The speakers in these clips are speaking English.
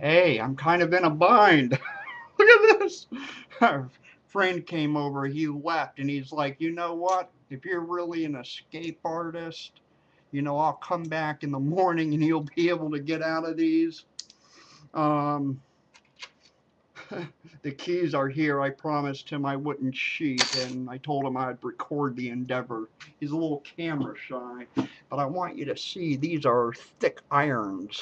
Hey, I'm kind of in a bind. Look at this. Our friend came over, he left, and he's like, you know what? If you're really an escape artist, I'll come back in the morning and you'll be able to get out of these. Um, the keys are here. I promised him I wouldn't cheat, and I told him I'd record the endeavor. He's a little camera shy, but I want you to see these are thick irons.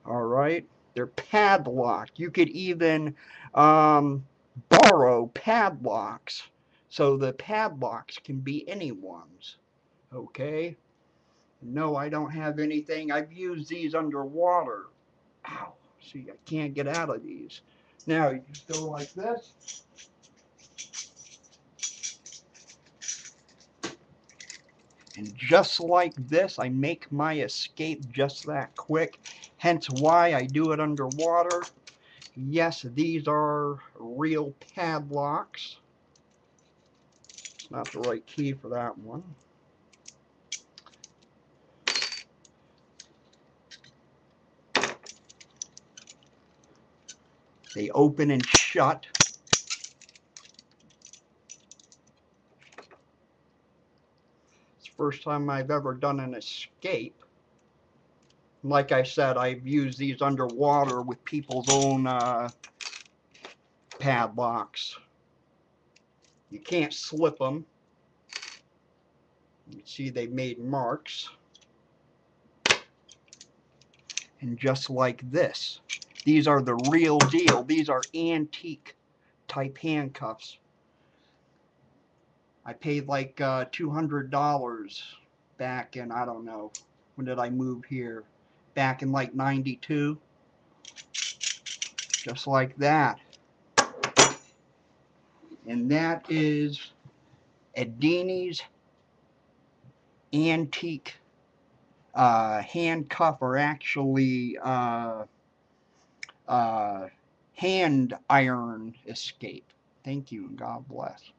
All right, they're padlocked. You could even borrow padlocks, so the padlocks can be anyone's. Okay. No, I don't have anything. I've used these underwater. Ow. See, I can't get out of these. Now, you just go like this. And just like this, I make my escape just that quick. Hence why I do it underwater. Yes, these are real padlocks. It's not the right key for that one. They open and shut. It's the first time I've ever done an escape. Like I said, I've used these underwater with people's own padlocks. You can't slip them. You see they made marks. And just like this, these are the real deal. These are antique type handcuffs. I paid like $200 back in, I don't know, when did I move here? Back in like 92. Just like that. And that is Eddini's antique handcuff, or actually hand iron escape. Thank you and God bless.